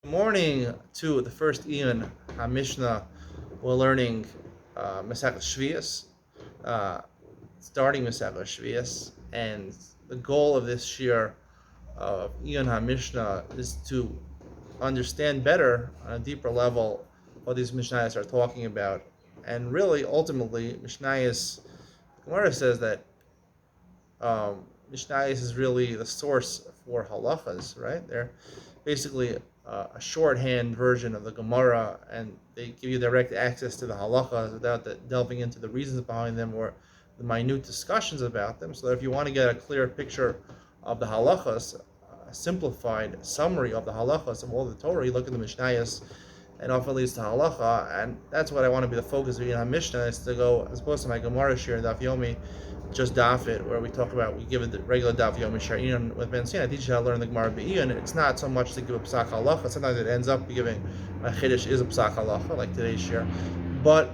Good morning to the first Ian Mishna. We're learning Masechah Sheviis, uh, starting Masechah Sheviis, and the goal of this year of Ian HaMishnah is to understand better on a deeper level what these Mishnayos are talking about, and really, ultimately, Mishnayos Gemara says that Mishnayos is really the source for halachas, right? They're basically a shorthand version of the Gemara, and they give you direct access to the halachas without delving into the reasons behind them or the minute discussions about them. So that if you want to get a clear picture of the halachas, a simplified summary of the halachas of all the Torah, you look at the Mishnayos, and often leads to halacha, and that's what I want to be the focus of our Mishnah, is to go, as opposed to my Gemara share Daf Yomi, just daf it, where we give it the regular daf Yomi share with Ben Sina. I teach you how to learn the Gemara Be'iyun. It's not so much to give a psak halacha. Sometimes it ends up giving a chiddush is a psak halacha, like today's share, but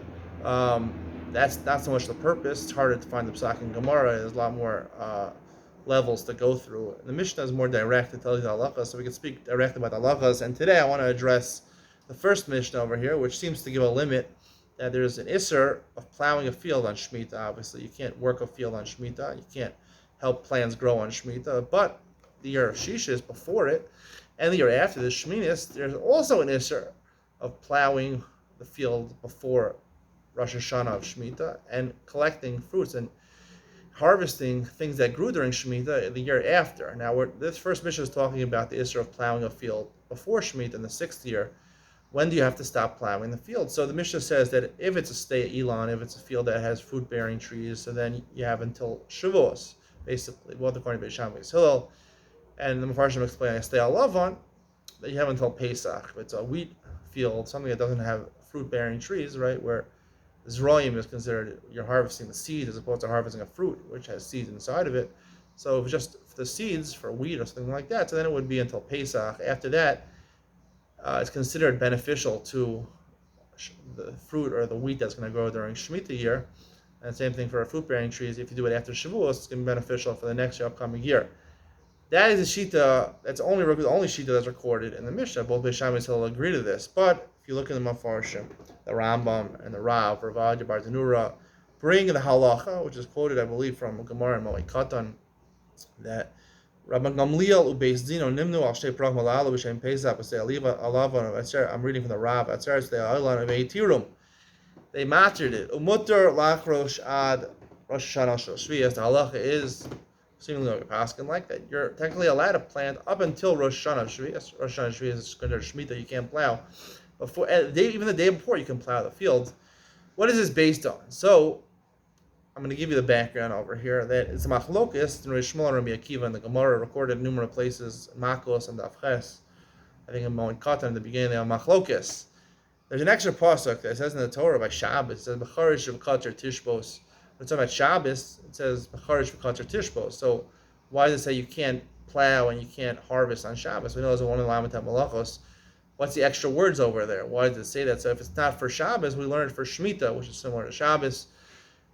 that's not so much the purpose. It's harder to find the psak in Gemara. There's a lot more levels to go through. The Mishnah is more direct to tell you the halachas, so we can speak directly about the halachas. And today I want to address the first Mishnah over here, which seems to give a limit that there's an isser of plowing a field on Shemitah. Obviously, you can't work a field on Shemitah. You can't help plants grow on Shemitah. But the year of Shishis before it, and the year after the Sheminis, there's also an isser of plowing the field before Rosh Hashanah of Shemitah and collecting fruits and harvesting things that grew during Shemitah the year after. Now, this first Mishnah is talking about the isser of plowing a field before Shemitah in the sixth year. When do you have to stop plowing the field? So the Mishnah says that if it's a stay Elon, if it's a field that has fruit-bearing trees, so then you have until Shavuos, basically, both according to Beis Hillel, and the Mepharshim explain a stay Lavan, that you have until Pesach. If it's a wheat field, something that doesn't have fruit-bearing trees, right, where Zroyim is considered you're harvesting the seed as opposed to harvesting a fruit, which has seeds inside of it. So if it's just the seeds for wheat or something like that, so then it would be until Pesach. After that, it's considered beneficial to the fruit or the wheat that's going to grow during Shemitah year. And same thing for fruit-bearing trees. If you do it after Shavuos, it's going to be beneficial for the next year, upcoming year. That is a shita. That's the only shita that's recorded in the Mishnah. Both Beis Shammai will agree to this. But if you look in the Mefarshim, the Rambam and the Rav, Ravad, Bartanura, bring the halacha, which is quoted, I believe, from Gemara and Moed Katan, that Rabban Gamliel ubeis dino nimnu al shtei prach malalu b'shem pesach b'sei aliva alavan. I'm reading from the Rav. Atzeres the Ailan of Eitirum. They mastered it. Umutter lachrosh ad Rosh Hashanah shel Sheviis. The halacha is seemingly like a paskin like that. You're technically allowed to plant up until Rosh Hashanah Sheviis. Rosh Hashanah Sheviis is considered Shemitah. You can't plow before. Even the day before, you can plow the field. What is this based on? So I'm going to give you the background over here. That it's a machlokes in Rish Shmuel and Rabbi Akiva, and the Gemara recorded in numerous places, Makos and Avches. I think in Moed Katan in the beginning they are machlokes. There's an extra pasuk that says in the Torah by Shabbos. It says Becharish v'Kater Tishbos. When it's talking about Shabbos, it says Becharish v'Kater Tishbos. So why does it say you can't plow and you can't harvest on Shabbos? We know there's a one in Lamatam Malachos. What's the extra words over there? Why does it say that? So if it's not for Shabbos, we learn it for Shemitah, which is similar to Shabbos.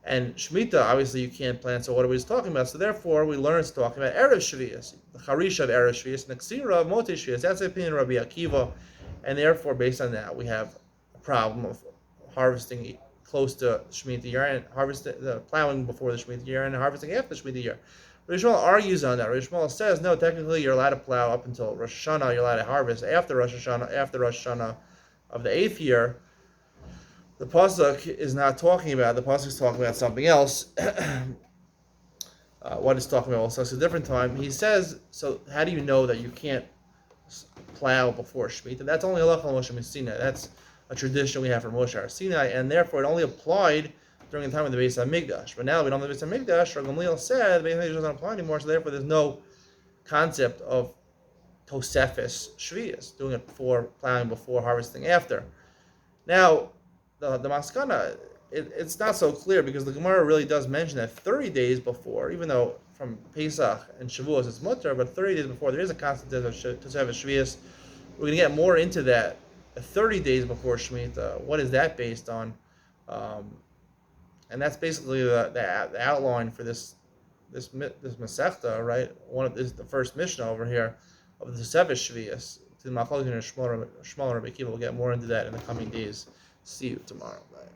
And Shemitah, obviously, you can't plant, so what are we talking about? So therefore, we learn it's talking about Erev Sheviis, the Charisha of Erev Sheviis, and the Ksira of Motei Sheviis. That's the opinion of Rabbi Akiva, and therefore, based on that, we have a problem of harvesting close to Shemitah year, and plowing before the Shemitah year, and harvesting after the Shemitah year. Rish Shmuel argues on that. Rish Shmuel says, no, technically, you're allowed to plow up until Rosh Hashanah, you're allowed to harvest after Rosh Hashanah of the 8th year. The pasuk is not talking about. The pasuk is talking about something else. What it's talking about also. It's a different time. He says. So how do you know that you can't plow before Shemitah? That's only halacha Moshe Sinai. That's a tradition we have from Moshe Sinai, and therefore it only applied during the time of the Beis Hamikdash. But now we don't have the Beis Hamikdash. Rabbi Gamliel said the Beis Hamikdash doesn't apply anymore. So therefore, there's no concept of Tosefes Sheviis, doing it before plowing before harvesting after. Now. The Maskana, it's not so clear because the Gemara really does mention that 30 days before, even though from Pesach and Shavuos it's mutter, but 30 days before there is a constant of Sheviis. We're going to get more into that. 30 days before Shemitah, what is that based on? And that's basically the outline for this Masechta, right? This is the first Mishnah over here of the Sheviis. to Machlokes and Shmuel and Rabbi Akiva. We'll get more into that in the coming days. See you tomorrow. Bye.